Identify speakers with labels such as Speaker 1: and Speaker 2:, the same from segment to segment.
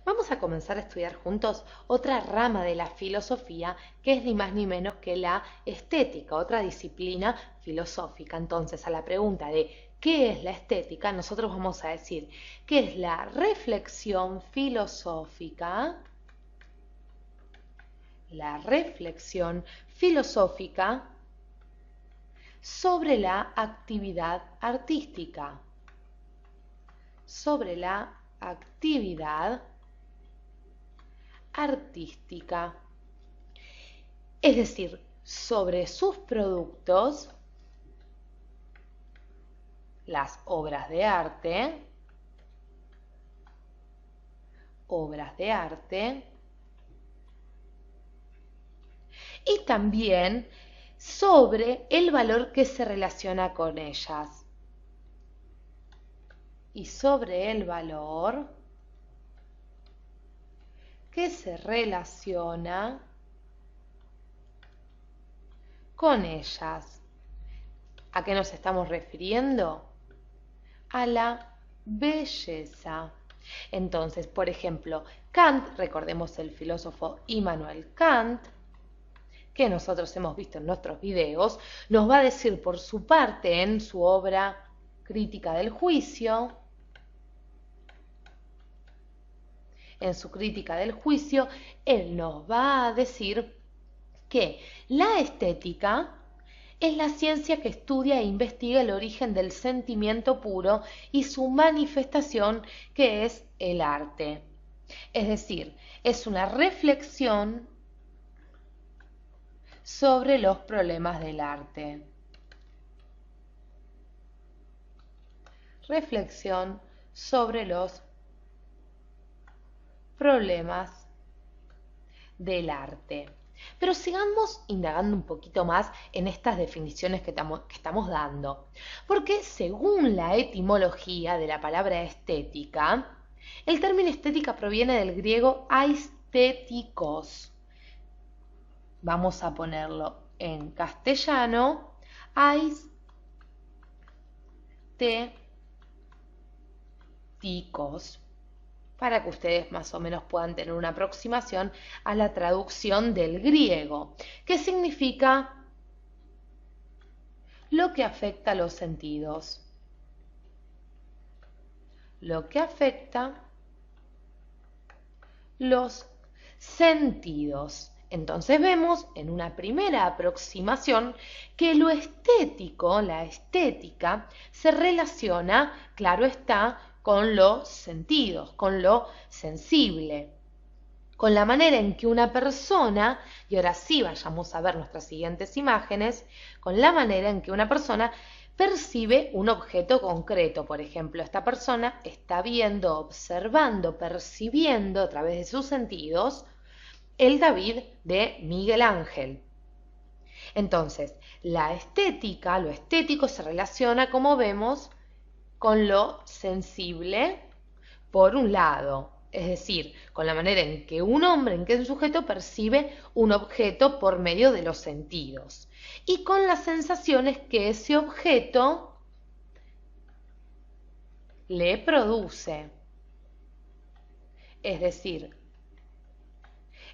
Speaker 1: Vamos a comenzar a estudiar juntos otra rama de la filosofía que es ni más ni menos que la estética, otra disciplina filosófica. Entonces, a la pregunta de ¿qué es la estética? Nosotros vamos a decir que es la reflexión filosófica sobre la actividad artística, sobre la actividad artística, es decir, sobre sus productos, las obras de arte, y también sobre el valor que se relaciona con ellas. Y sobre el valor que se relaciona con ellas. ¿A qué nos estamos refiriendo? A la belleza. Entonces, por ejemplo, Kant, recordemos el filósofo Immanuel Kant, que nosotros hemos visto en nuestros videos, nos va a decir por su parte en su obra Crítica del Juicio, él nos va a decir que la estética es la ciencia que estudia e investiga el origen del sentimiento puro y su manifestación, que es el arte. Es decir, es una reflexión sobre los problemas del arte. Reflexión sobre los problemas del arte. Pero sigamos indagando un poquito más en estas definiciones que estamos dando, porque según la etimología de la palabra estética, el término estética proviene del griego aesthetikos. Vamos a ponerlo en castellano, aesthetikos, para que ustedes más o menos puedan tener una aproximación a la traducción del griego, que significa lo que afecta a los sentidos. Lo que afecta los sentidos. Entonces vemos en una primera aproximación que lo estético, la estética, se relaciona, claro está, con los sentidos, con lo sensible, con la manera en que una persona, y ahora sí vayamos a ver nuestras siguientes imágenes, con la manera en que una persona percibe un objeto concreto. Por ejemplo, esta persona está viendo, observando, percibiendo a través de sus sentidos el David de Miguel Ángel. Entonces, la estética, lo estético se relaciona, como vemos, con lo sensible, por un lado, es decir, con la manera en que un hombre, en que un sujeto percibe un objeto por medio de los sentidos, y con las sensaciones que ese objeto le produce. Es decir,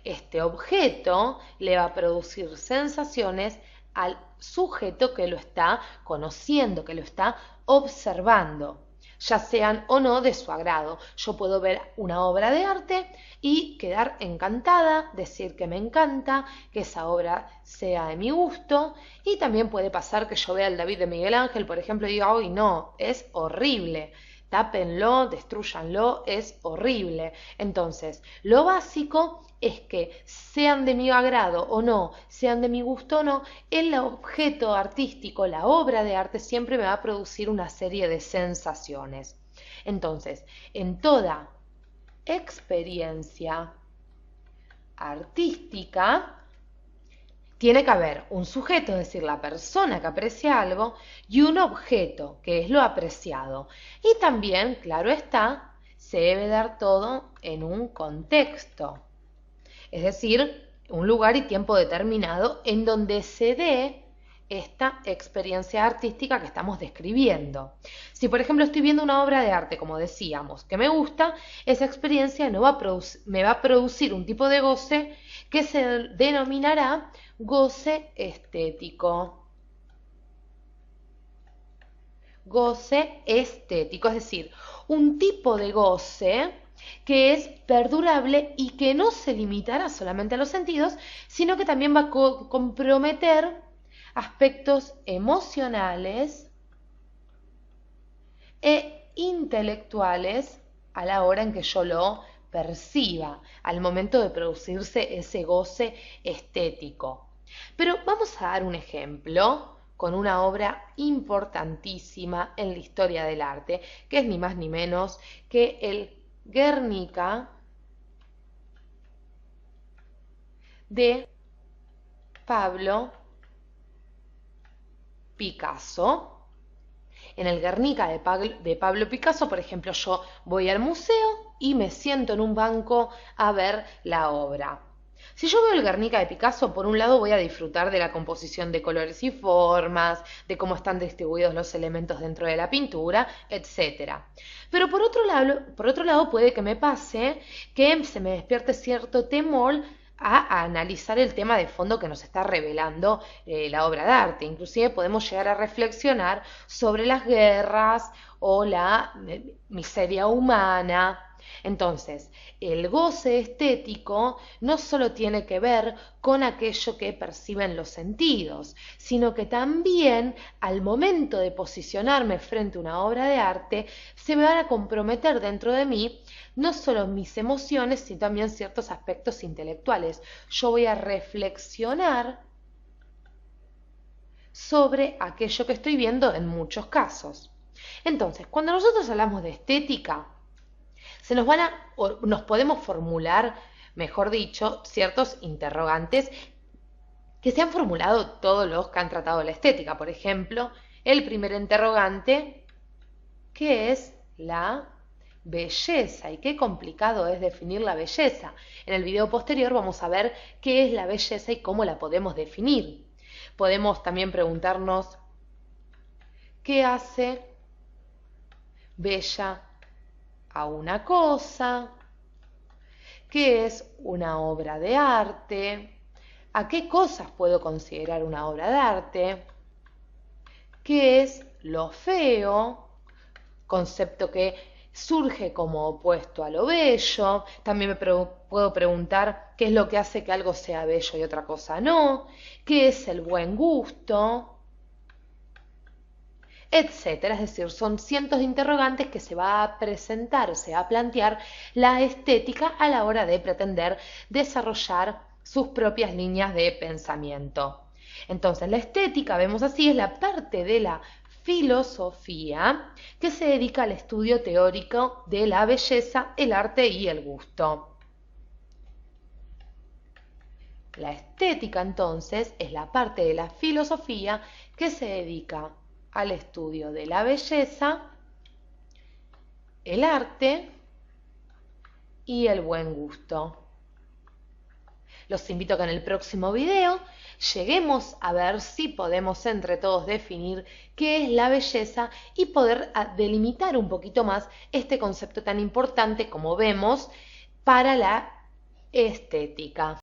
Speaker 1: este objeto le va a producir sensaciones al sujeto que lo está conociendo, que lo está observando, ya sean o no de su agrado. Yo puedo ver una obra de arte y quedar encantada, decir que me encanta, que esa obra sea de mi gusto, y también puede pasar que yo vea el David de Miguel Ángel, por ejemplo, y diga, ¡ay no, es horrible! Tápenlo, destrúyanlo, es horrible. Entonces, lo básico es que sean de mi agrado o no, sean de mi gusto o no, el objeto artístico, la obra de arte siempre me va a producir una serie de sensaciones. Entonces, en toda experiencia artística tiene que haber un sujeto, es decir, la persona que aprecia algo, y un objeto, que es lo apreciado. Y también, claro está, se debe dar todo en un contexto, es decir, un lugar y tiempo determinado en donde se dé esta experiencia artística que estamos describiendo. Si por ejemplo estoy viendo una obra de arte, como decíamos, que me gusta, esa experiencia me va a producir un tipo de goce que se denominará goce estético. Goce estético, es decir, un tipo de goce que es perdurable y que no se limitará solamente a los sentidos, sino que también va a comprometer aspectos emocionales e intelectuales a la hora en que yo lo perciba, al momento de producirse ese goce estético. Pero vamos a dar un ejemplo con una obra importantísima en la historia del arte, que es ni más ni menos que el Guernica de Pablo Picasso. En el Guernica de Pablo Picasso, por ejemplo, yo voy al museo y me siento en un banco a ver la obra. Si yo veo el Guernica de Picasso, por un lado voy a disfrutar de la composición de colores y formas, de cómo están distribuidos los elementos dentro de la pintura, etc. Pero por otro lado puede que me pase que se me despierte cierto temor a analizar el tema de fondo que nos está revelando la obra de arte. Inclusive podemos llegar a reflexionar sobre las guerras o la miseria humana. Entonces, el goce estético no solo tiene que ver con aquello que perciben los sentidos, sino que también al momento de posicionarme frente a una obra de arte, se me van a comprometer dentro de mí no solo mis emociones, sino también ciertos aspectos intelectuales. Yo voy a reflexionar sobre aquello que estoy viendo en muchos casos. Entonces, cuando nosotros hablamos de estética, nos podemos formular, mejor dicho, ciertos interrogantes que se han formulado todos los que han tratado la estética. Por ejemplo, el primer interrogante, ¿qué es la belleza? Y qué complicado es definir la belleza. En el video posterior vamos a ver qué es la belleza y cómo la podemos definir. Podemos también preguntarnos qué hace bella a una cosa, qué es una obra de arte, a qué cosas puedo considerar una obra de arte, qué es lo feo, concepto que surge como opuesto a lo bello. También puedo preguntar qué es lo que hace que algo sea bello y otra cosa no, qué es el buen gusto, etcétera. Es decir, son cientos de interrogantes que se va a presentar, se va a plantear la estética a la hora de pretender desarrollar sus propias líneas de pensamiento. Entonces, la estética, vemos así, es la parte de la filosofía que se dedica al estudio teórico de la belleza, el arte y el gusto. La estética, entonces, es la parte de la filosofía que se dedica al estudio de la belleza, el arte y el buen gusto. Los invito a que en el próximo video lleguemos a ver si podemos entre todos definir qué es la belleza y poder delimitar un poquito más este concepto tan importante como vemos para la estética.